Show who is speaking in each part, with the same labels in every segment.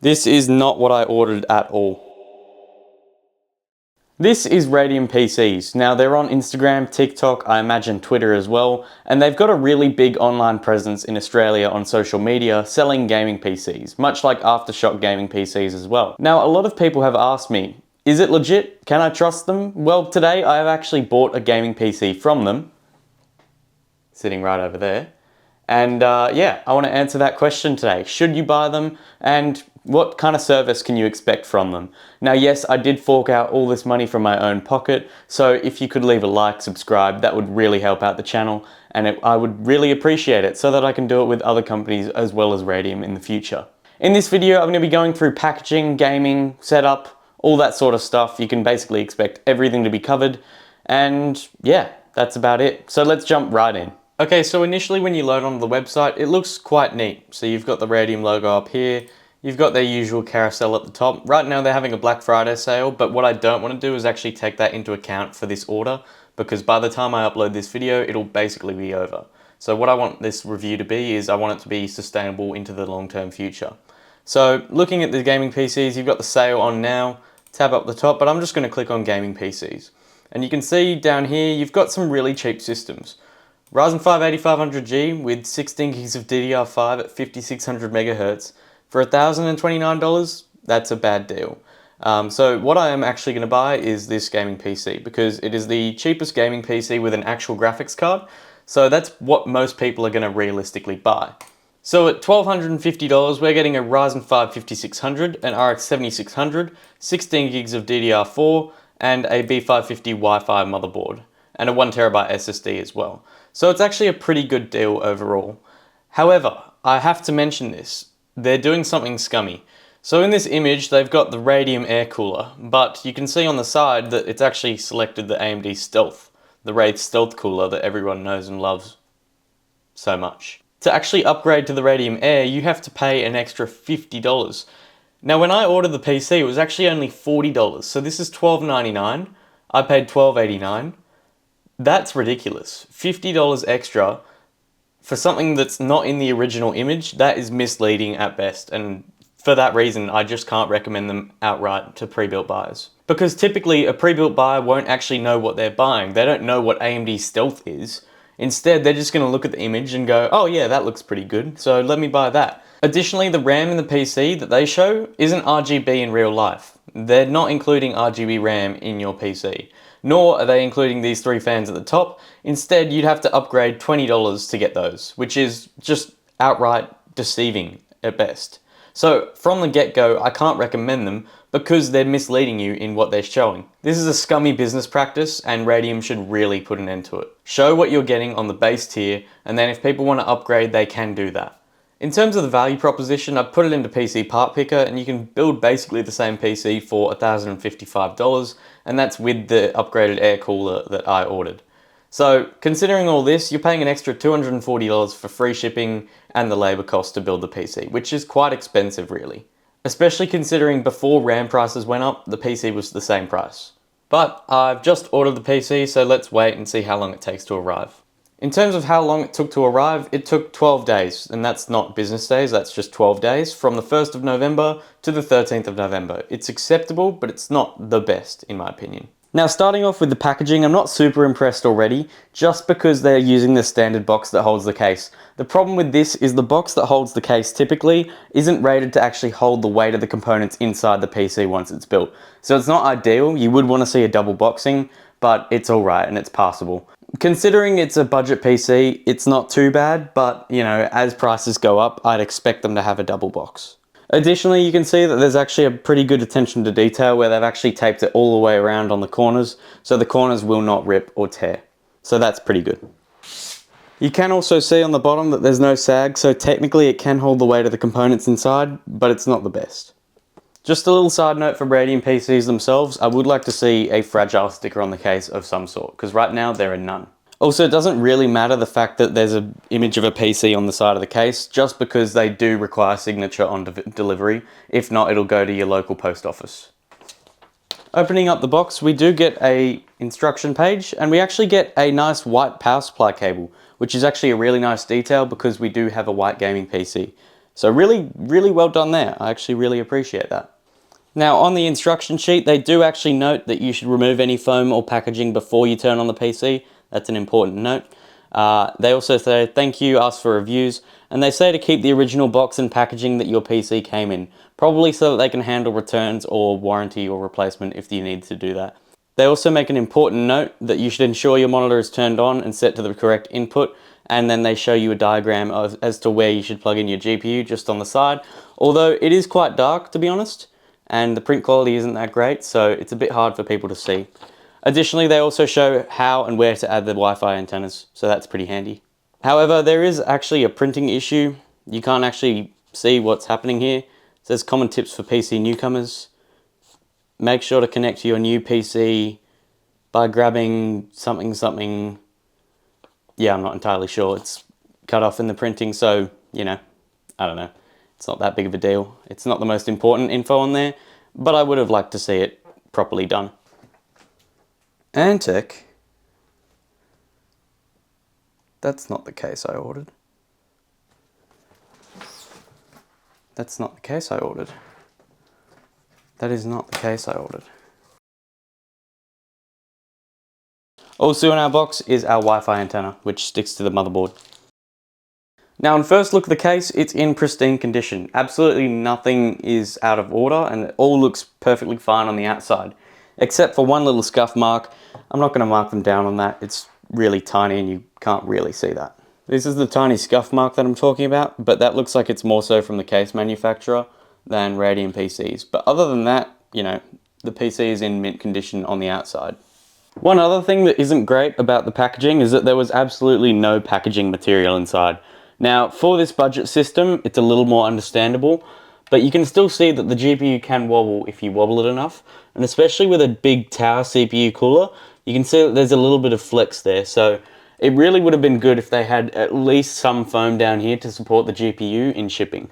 Speaker 1: This is not what I ordered at all. This is Radium PCs. Now they're on Instagram, TikTok, I imagine Twitter as well, and they've got a really big online presence in Australia on social media selling gaming PCs, much like Aftershock gaming PCs as well. Now a lot of people have asked me, is it legit? Can I trust them? Well, today I have actually bought a gaming PC from them, sitting right over there, and yeah, I want to answer that question today. Should you buy them, and what kind of service can you expect from them? Now yes, I did fork out all this money from my own pocket, so if you could leave a like, subscribe, that would really help out the channel, and I would really appreciate it so that I can do it with other companies as well as Radium in the future. In this video, I'm going to be going through packaging, gaming, setup, all that sort of stuff. You can basically expect everything to be covered, and yeah, that's about it. So let's jump right in. Okay, so initially when you load onto the website, it looks quite neat. So you've got the Radium logo up here, you've got their usual carousel at the top. Right now they're having a Black Friday sale, but what I don't want to do is actually take that into account for this order, because by the time I upload this video, it'll basically be over. So what I want this review to be is I want it to be sustainable into the long-term future. So looking at the gaming PCs, you've got the sale on now, tab up the top, but I'm just going to click on gaming PCs. And you can see down here, you've got some really cheap systems. Ryzen 5 8500G with 16 gigs of DDR5 at 5600 MHz for $1,029, that's a bad deal. So what I am actually going to buy is this gaming PC because it is the cheapest gaming PC with an actual graphics card. So that's what most people are going to realistically buy. So at $1,250, we're getting a Ryzen 5 5600, an RX 7600, 16 gigs of DDR4, and a B550 Wi-Fi motherboard, and a 1TB SSD as well. So it's actually a pretty good deal overall. However, I have to mention this. They're doing something scummy. So in this image, they've got the Radium air cooler, but you can see on the side that it's actually selected the AMD Stealth, the Wraith Stealth cooler that everyone knows and loves so much. To actually upgrade to the Radium Air, you have to pay an extra $50. Now when I ordered the PC, it was actually only $40, so this is $12.99. I paid $12.89. That's ridiculous. $50 extra for something that's not in the original image, that is misleading at best, and for that reason I just can't recommend them outright to pre-built buyers. Because typically a pre-built buyer won't actually know what they're buying. They don't know what AMD Stealth is. Instead, they're just going to look at the image and go, oh yeah, that looks pretty good, so let me buy that. Additionally, the RAM in the PC that they show isn't RGB in real life. They're not including RGB RAM in your PC. Nor are they including these three fans at the top. Instead, you'd have to upgrade $20 to get those, which is just outright deceiving at best. So from the get-go, I can't recommend them because they're misleading you in what they're showing. This is a scummy business practice and Radium should really put an end to it. Show what you're getting on the base tier, and then if people want to upgrade, they can do that. In terms of the value proposition, I've put it into PC Part Picker and you can build basically the same PC for $1,055, and that's with the upgraded air cooler that I ordered. So considering all this, you're paying an extra $240 for free shipping and the labor cost to build the PC, which is quite expensive really. Especially considering before RAM prices went up, the PC was the same price. But I've just ordered the PC, so let's wait and see how long it takes to arrive. In terms of how long it took to arrive, it took 12 days, and that's not business days, that's just 12 days, from the 1st of November to the 13th of November. It's acceptable, but it's not the best, in my opinion. Now, starting off with the packaging, I'm not super impressed already, just because they're using the standard box that holds the case. The problem with this is the box that holds the case typically isn't rated to actually hold the weight of the components inside the PC once it's built. So it's not ideal, you would want to see a double boxing, but it's alright and it's passable. Considering it's a budget PC, it's not too bad, but you know, as prices go up, I'd expect them to have a double box. Additionally, you can see that there's actually a pretty good attention to detail where they've actually taped it all the way around on the corners, so the corners will not rip or tear. So that's pretty good. You can also see on the bottom that there's no sag, so technically it can hold the weight of the components inside, but it's not the best. Just a little side note for Radium PCs themselves, I would like to see a fragile sticker on the case of some sort, because right now there are none. Also, it doesn't really matter the fact that there's an image of a PC on the side of the case, just because they do require signature on delivery. If not, it'll go to your local post office. Opening up the box, we do get a instruction page, and we actually get a nice white power supply cable, which is actually a really nice detail because we do have a white gaming PC. So really, really well done there. I actually really appreciate that. Now on the instruction sheet, they do actually note that you should remove any foam or packaging before you turn on the PC. That's an important note. They also say thank you, ask for reviews, and they say to keep the original box and packaging that your PC came in, probably so that they can handle returns or warranty or replacement if you need to do that. They also make an important note that you should ensure your monitor is turned on and set to the correct input, and then they show you a diagram as to where you should plug in your GPU just on the side, although it is quite dark, to be honest, and the print quality isn't that great, so it's a bit hard for people to see. Additionally, they also show how and where to add the Wi-Fi antennas, so that's pretty handy. However, there is actually a printing issue. You can't actually see what's happening here. It says common tips for PC newcomers. Make sure to connect to your new PC by grabbing something. Yeah, I'm not entirely sure. It's cut off in the printing, so, you know, I don't know. It's not that big of a deal. It's not the most important info on there, but I would have liked to see it properly done. Antec? That's not the case I ordered. That's not the case I ordered. That is not the case I ordered. Also in our box is our Wi-Fi antenna, which sticks to the motherboard. Now on first look of the case, it's in pristine condition. Absolutely nothing is out of order and it all looks perfectly fine on the outside. Except for one little scuff mark. I'm not going to mark them down on that. It's really tiny and you can't really see that. This is the tiny scuff mark that I'm talking about, but that looks like it's more so from the case manufacturer than Radium PCs. But other than that, you know, the PC is in mint condition on the outside. One other thing that isn't great about the packaging is that there was absolutely no packaging material inside. Now, for this budget system, it's a little more understandable, but you can still see that the GPU can wobble if you wobble it enough, and especially with a big tower CPU cooler, you can see that there's a little bit of flex there, so it really would have been good if they had at least some foam down here to support the GPU in shipping.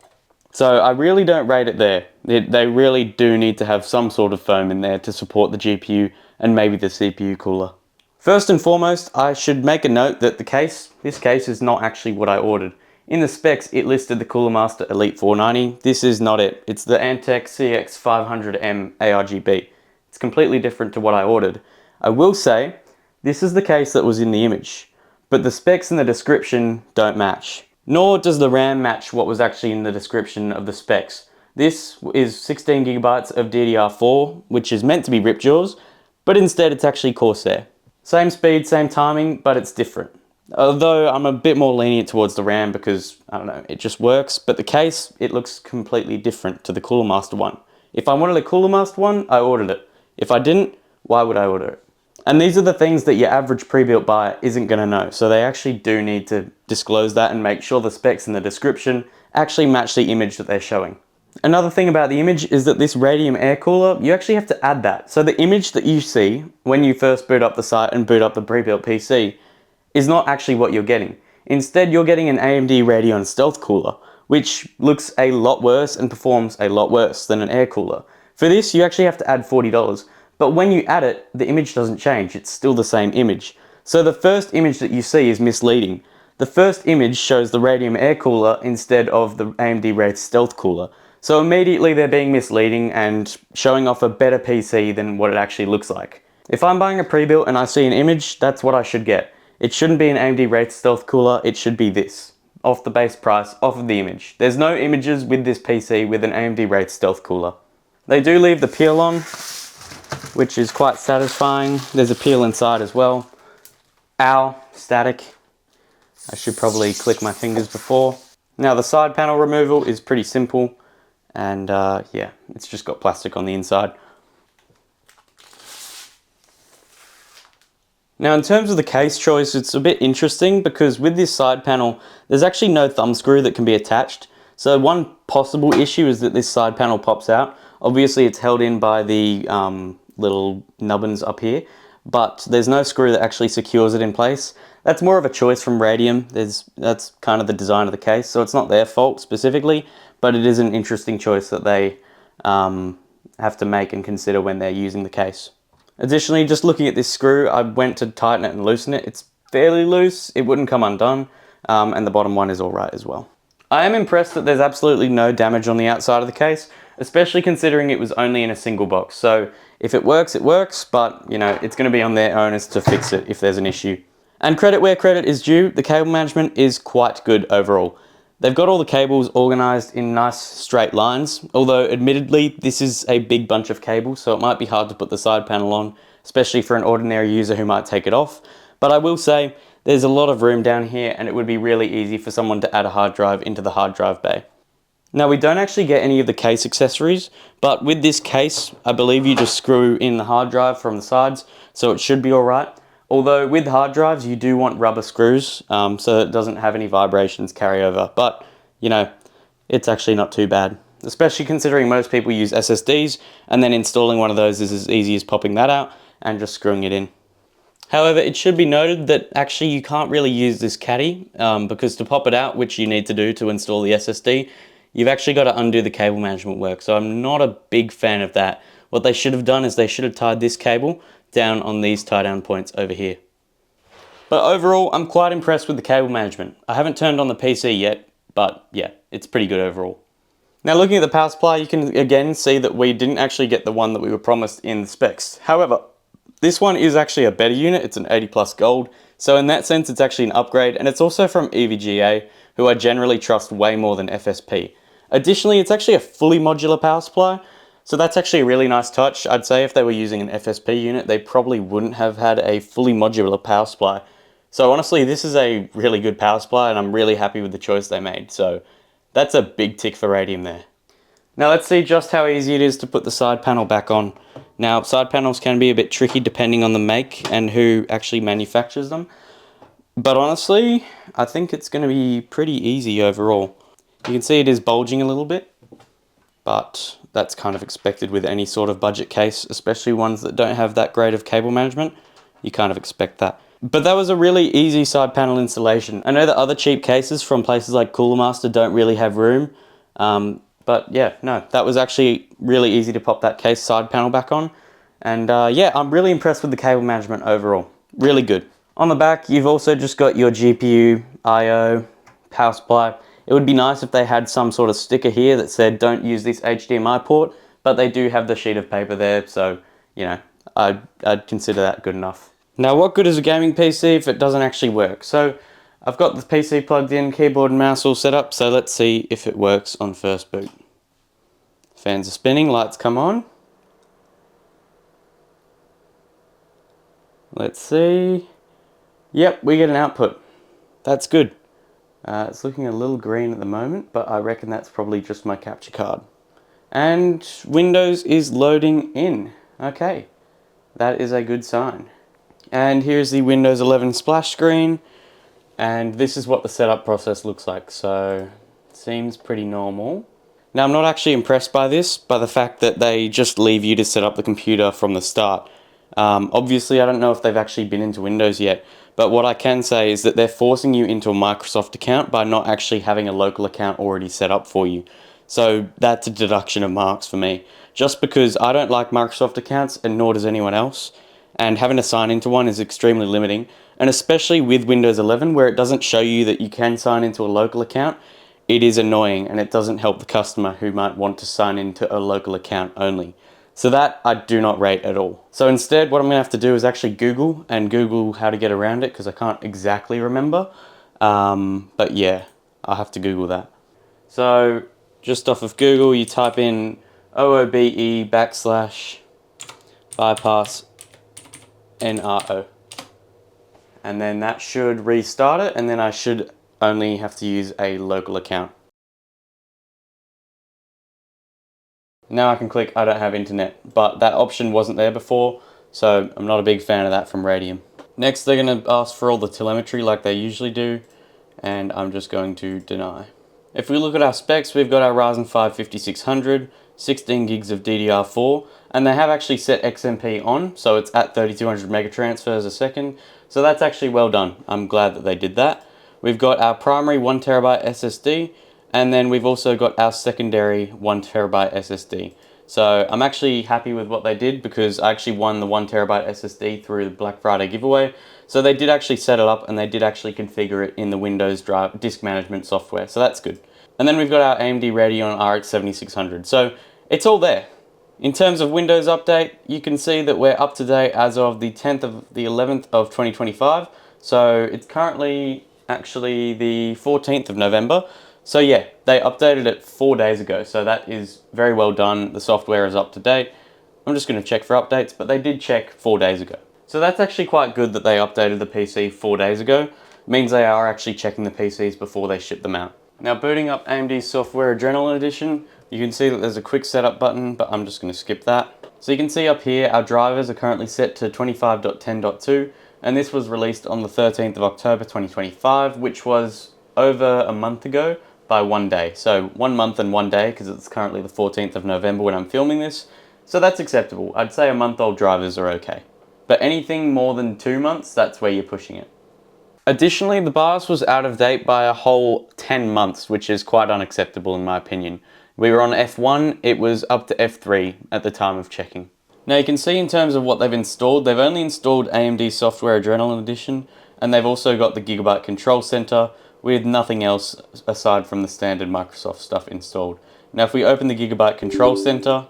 Speaker 1: So I really don't rate it there. They really do need to have some sort of foam in there to support the GPU and maybe the CPU cooler. First and foremost, I should make a note that this case is not actually what I ordered. In the specs, it listed the Cooler Master Elite 490. This is not it. It's the Antec CX500M ARGB. It's completely different to what I ordered. I will say, this is the case that was in the image, but the specs in the description don't match. Nor does the RAM match what was actually in the description of the specs. This is 16GB of DDR4, which is meant to be Ripjaws, but instead it's actually Corsair. Same speed, same timing, but it's different. Although I'm a bit more lenient towards the RAM because, I don't know, it just works, but the case, it looks completely different to the Cooler Master one. If I wanted a Cooler Master one, I ordered it. If I didn't, why would I order it? And these are the things that your average pre-built buyer isn't going to know, so they actually do need to disclose that and make sure the specs in the description actually match the image that they're showing. Another thing about the image is that this Radium air cooler, you actually have to add that. So the image that you see when you first boot up the site and boot up the pre-built PC is not actually what you're getting. Instead, you're getting an AMD Radeon Stealth cooler, which looks a lot worse and performs a lot worse than an air cooler. For this, you actually have to add $40, but when you add it, the image doesn't change, it's still the same image. So the first image that you see is misleading. The first image shows the Radium air cooler instead of the AMD Raid Stealth cooler. So immediately they're being misleading and showing off a better PC than what it actually looks like. If I'm buying a pre-built and I see an image, that's what I should get. It shouldn't be an AMD Raid Stealth cooler, it should be this. Off the base price, off of the image. There's no images with this PC with an AMD Raid Stealth cooler. They do leave the peel on, which is quite satisfying. There's a peel inside as well. Ow, static. I should probably click my fingers before. Now the side panel removal is pretty simple. And yeah, it's just got plastic on the inside. Now in terms of the case choice, it's a bit interesting because with this side panel, there's actually no thumb screw that can be attached. So one possible issue is that this side panel pops out. Obviously it's held in by the little nubbins up here, but there's no screw that actually secures it in place. That's more of a choice from Radium. That's kind of the design of the case, so it's not their fault specifically, but it is an interesting choice that they have to make and consider when they're using the case. Additionally, just looking at this screw, I went to tighten it and loosen it. It's fairly loose, it wouldn't come undone, and the bottom one is alright as well. I am impressed that there's absolutely no damage on the outside of the case, especially considering it was only in a single box. So if it works, but you know, it's going to be on their owners to fix it if there's an issue. And credit where credit is due, the cable management is quite good overall. They've got all the cables organized in nice straight lines, although admittedly this is a big bunch of cables, so it might be hard to put the side panel on, especially for an ordinary user who might take it off. But I will say there's a lot of room down here, and it would be really easy for someone to add a hard drive into the hard drive bay. Now, we don't actually get any of the case accessories, but with this case, I believe you just screw in the hard drive from the sides, so it should be all right. Although with hard drives, you do want rubber screws, so it doesn't have any vibrations carry over. But, you know, it's actually not too bad, especially considering most people use SSDs, and then installing one of those is as easy as popping that out and just screwing it in. However, it should be noted that actually you can't really use this caddy, because to pop it out, which you need to do to install the SSD, you've actually got to undo the cable management work. So I'm not a big fan of that. What they should have done is they should have tied this cable down on these tie down points over here. But overall, I'm quite impressed with the cable management. I haven't turned on the PC yet, but yeah, it's pretty good overall. Now looking at the power supply, you can again see that we didn't actually get the one that we were promised in the specs. However, this one is actually a better unit. It's an 80 plus gold. So in that sense, it's actually an upgrade, and it's also from EVGA, who I generally trust way more than FSP. Additionally, it's actually a fully modular power supply. So that's actually a really nice touch. I'd say if they were using an FSP unit, they probably wouldn't have had a fully modular power supply. So honestly, this is a really good power supply, and I'm really happy with the choice they made. So that's a big tick for Radium there. Now let's see just how easy it is to put the side panel back on. Now, side panels can be a bit tricky depending on the make and who actually manufactures them. But honestly, I think it's going to be pretty easy overall. You can see it is bulging a little bit, but that's kind of expected with any sort of budget case, especially ones that don't have that great of cable management. You kind of expect that. But that was a really easy side panel installation. I know that other cheap cases from places like Cooler Master don't really have room, but yeah, no, that was actually really easy to pop that case side panel back on. And yeah, I'm really impressed with the cable management overall. Really good. On the back, you've also just got your GPU, I/O, power supply. It would be nice if they had some sort of sticker here that said don't use this HDMI port, but they do have the sheet of paper there, so, you know, I'd consider that good enough. Now, what good is a gaming PC if it doesn't actually work? So, I've got the PC plugged in, keyboard and mouse all set up, so let's see if it works on first boot. Fans are spinning, lights come on. Let's see. Yep, we get an output. That's good. It's looking a little green at the moment, but I reckon that's probably just my capture card. And Windows is loading in. Okay, that is a good sign. And here's the Windows 11 splash screen, and this is what the setup process looks like, so it seems pretty normal. Now, I'm not actually impressed by this, by the fact that they just leave you to set up the computer from the start. Obviously, I don't know if they've actually been into Windows yet, but what I can say is that they're forcing you into a Microsoft account by not actually having a local account already set up for you. So that's a deduction of marks for me. Just because I don't like Microsoft accounts, and nor does anyone else, and having to sign into one is extremely limiting, and especially with Windows 11 where it doesn't show you that you can sign into a local account, it is annoying, and it doesn't help the customer who might want to sign into a local account only. So that I do not rate at all. So instead, what I'm going to have to do is actually Google how to get around it, because I can't exactly remember. But yeah, I'll have to Google that. So just off of Google, you type in OOBE/bypass NRO. And then that should restart it, and then I should only have to use a local account. Now I can click I don't have internet, but that option wasn't there before, so I'm not a big fan of that from Radium. Next, they're going to ask for all the telemetry like they usually do, and I'm just going to deny. If we look at our specs, we've got our Ryzen 5 5600, 16 gigs of DDR4, and they have actually set XMP on, so it's at 3200 megatransfers a second, so that's actually well done. I'm glad that they did that. We've got our primary 1TB SSD, and then we've also got our secondary 1TB SSD. So I'm actually happy with what they did, because I actually won the 1TB SSD through the Black Friday giveaway. So they did actually set it up, and they did actually configure it in the Windows disk management software. So that's good. And then we've got our AMD Radeon RX 7600. So it's all there. In terms of Windows update, you can see that we're up to date as of the 10th of the 11th of 2025. So it's currently actually the 14th of November. So yeah, they updated it 4 days ago. So that is very well done. The software is up to date. I'm just going to check for updates, but they did check 4 days ago. So that's actually quite good that they updated the PC 4 days ago. It means they are actually checking the PCs before they ship them out. Now booting up AMD's Software Adrenaline Edition, you can see that there's a quick setup button, but I'm just going to skip that. So you can see up here our drivers are currently set to 25.10.2, and this was released on the 13th of October 2025, which was over a month ago by 1 day. So 1 month and 1 day, because it's currently the 14th of November when I'm filming this. So that's acceptable. I'd say a month-old drivers are okay. But anything more than 2 months, that's where you're pushing it. Additionally, the BIOS was out of date by a whole 10 months, which is quite unacceptable in my opinion. We were on F1, it was up to F3 at the time of checking. Now you can see in terms of what they've installed, they've only installed AMD Software Adrenaline Edition, and they've also got the Gigabyte Control Center with nothing else aside from the standard Microsoft stuff installed. Now if we open the Gigabyte Control Center,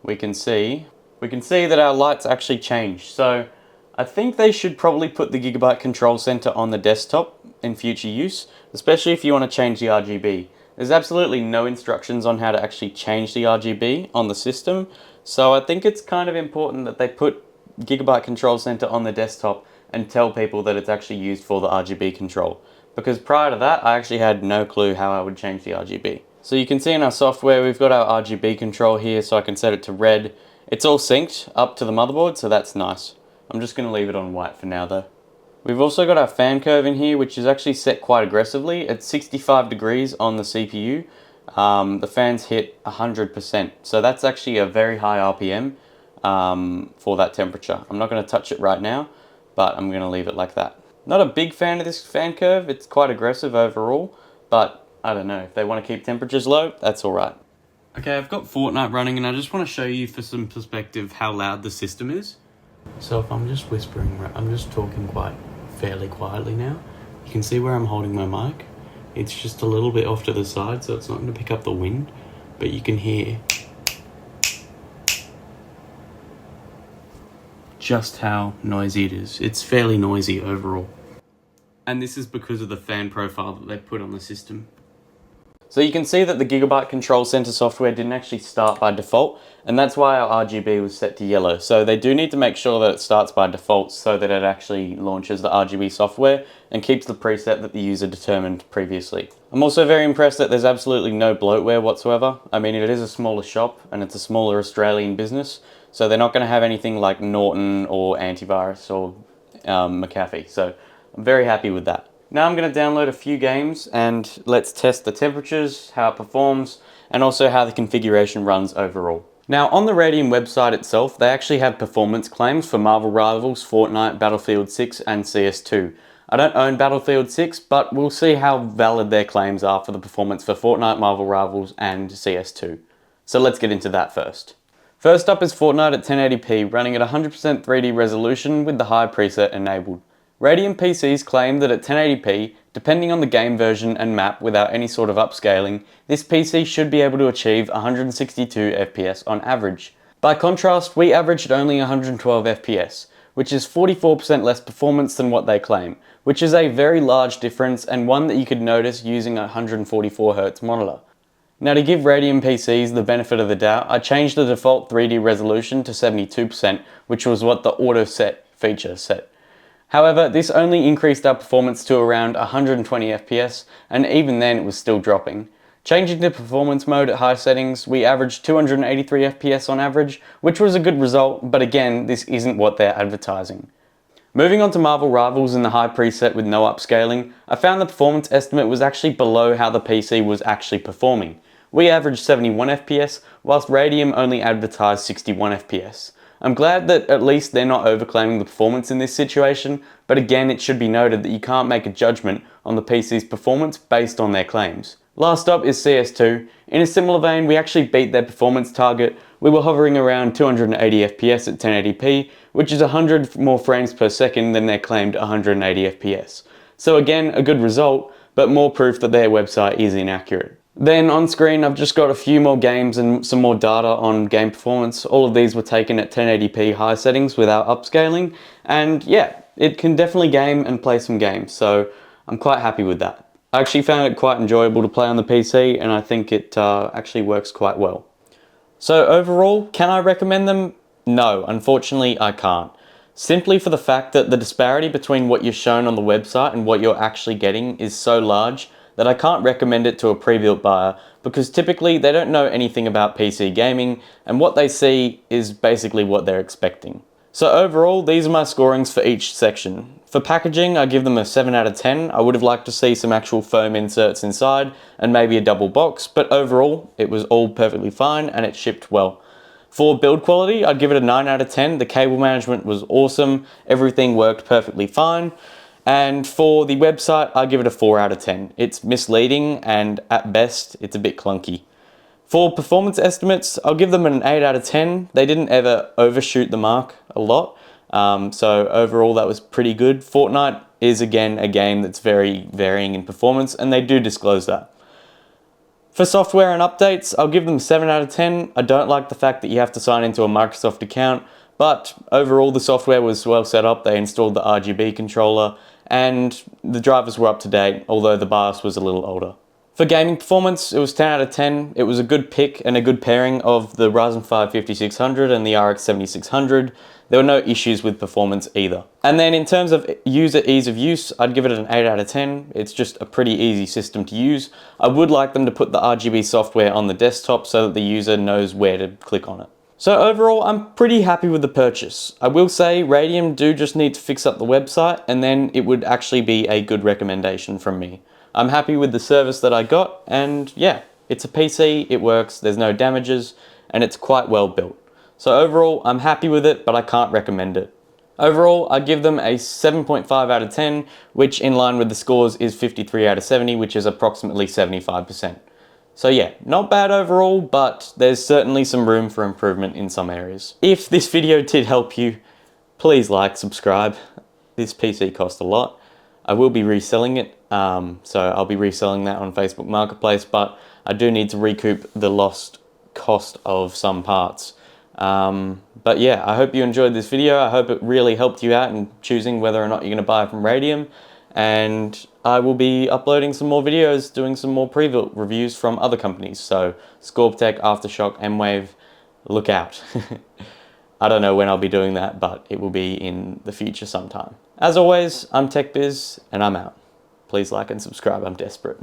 Speaker 1: we can see that our lights actually changed. So I think they should probably put the Gigabyte Control Center on the desktop in future use, especially if you want to change the RGB. There's absolutely no instructions on how to actually change the RGB on the system, so I think it's kind of important that they put Gigabyte Control Center on the desktop and tell people that it's actually used for the RGB control. Because prior to that, I actually had no clue how I would change the RGB. So you can see in our software, we've got our RGB control here, so I can set it to red. It's all synced up to the motherboard, so that's nice. I'm just going to leave it on white for now though. We've also got our fan curve in here, which is actually set quite aggressively. It's 65 degrees on the CPU. The fans hit 100%, so that's actually a very high RPM for that temperature. I'm not going to touch it right now, but I'm going to leave it like that. Not a big fan of this fan curve. It's quite aggressive overall, but I don't know. If they want to keep temperatures low, that's alright. Okay, I've got Fortnite running, and I just want to show you for some perspective how loud the system is. So if I'm just whispering, I'm just talking fairly quietly now. You can see where I'm holding my mic. It's just a little bit off to the side, so it's not going to pick up the wind, but you can hear just how noisy it is. It's fairly noisy overall. And this is because of the fan profile that they put on the system. So you can see that the Gigabyte Control Center software didn't actually start by default, and that's why our RGB was set to yellow. So they do need to make sure that it starts by default so that it actually launches the RGB software and keeps the preset that the user determined previously. I'm also very impressed that there's absolutely no bloatware whatsoever. I mean, it is a smaller shop and it's a smaller Australian business, so they're not going to have anything like Norton or antivirus or McAfee. So I'm very happy with that. Now I'm going to download a few games and let's test the temperatures, how it performs, and also how the configuration runs overall. Now on the Radium website itself, they actually have performance claims for Marvel Rivals, Fortnite, Battlefield 6 and CS2. I don't own Battlefield 6, but we'll see how valid their claims are for the performance for Fortnite, Marvel Rivals and CS2. So let's get into that first. First up is Fortnite at 1080p, running at 100% 3D resolution with the high preset enabled. Radium PCs claim that at 1080p, depending on the game version and map without any sort of upscaling, this PC should be able to achieve 162 FPS on average. By contrast, we averaged only 112 FPS, which is 44% less performance than what they claim, which is a very large difference and one that you could notice using a 144Hz monitor. Now to give Radium PCs the benefit of the doubt, I changed the default 3D resolution to 72%, which was what the auto set feature set. However, this only increased our performance to around 120 FPS, and even then it was still dropping. Changing to performance mode at high settings, we averaged 283 FPS on average, which was a good result, but again, this isn't what they're advertising. Moving on to Marvel Rivals in the high preset with no upscaling, I found the performance estimate was actually below how the PC was actually performing. We averaged 71 FPS, whilst Radium only advertised 61 FPS. I'm glad that at least they're not overclaiming the performance in this situation, but again it should be noted that you can't make a judgment on the PC's performance based on their claims. Last up is CS2. In a similar vein, we actually beat their performance target. We were hovering around 280 FPS at 1080p, which is 100 more frames per second than their claimed 180 FPS. So again, a good result, but more proof that their website is inaccurate. Then on screen I've just got a few more games and some more data on game performance. All of these were taken at 1080p high settings without upscaling, and yeah, it can definitely game and play some games, so I'm quite happy with that. I actually found it quite enjoyable to play on the PC, and I think it actually works quite well. So overall, can I recommend them? No, unfortunately I can't. Simply for the fact that the disparity between what you're shown on the website and what you're actually getting is so large that I can't recommend it to a pre-built buyer, because typically they don't know anything about PC gaming and what they see is basically what they're expecting. So overall, these are my scorings for each section. For packaging, I give them a 7 out of 10. I would have liked to see some actual foam inserts inside and maybe a double box, but overall, it was all perfectly fine and it shipped well. For build quality, I'd give it a 9 out of 10. The cable management was awesome. Everything worked perfectly fine. And for the website, I'd give it a 4 out of 10. It's misleading and at best, it's a bit clunky. For performance estimates, I'll give them an 8 out of 10. They didn't ever overshoot the mark a lot. So overall, that was pretty good. Fortnite is again a game that's very varying in performance, and they do disclose that. For software and updates, I'll give them 7 out of 10. I don't like the fact that you have to sign into a Microsoft account, but overall the software was well set up. They installed the RGB controller and the drivers were up to date, although the BIOS was a little older. For gaming performance, it was 10 out of 10. It was a good pick and a good pairing of the Ryzen 5 5600 and the RX 7600. There were no issues with performance either. And then in terms of user ease of use, I'd give it an 8 out of 10. It's just a pretty easy system to use. I would like them to put the RGB software on the desktop so that the user knows where to click on it. So overall, I'm pretty happy with the purchase. I will say Radium do just need to fix up the website, and then it would actually be a good recommendation from me. I'm happy with the service that I got, and yeah, it's a PC, it works, there's no damages, and it's quite well built. So overall, I'm happy with it, but I can't recommend it. Overall, I give them a 7.5 out of 10, which in line with the scores is 53 out of 70, which is approximately 75%. So yeah, not bad overall, but there's certainly some room for improvement in some areas. If this video did help you, please like, subscribe. This PC cost a lot. I will be reselling it, so I'll be reselling that on Facebook Marketplace, but I do need to recoup the lost cost of some parts. But yeah, I hope you enjoyed this video. I hope it really helped you out in choosing whether or not you're going to buy from Radium. And I will be uploading some more videos, doing some more pre-built reviews from other companies. So Scorptech, Aftershock, M-Wave, look out. I don't know when I'll be doing that, but it will be in the future sometime. As always, I'm TechBiz, and I'm out. Please like and subscribe, I'm desperate.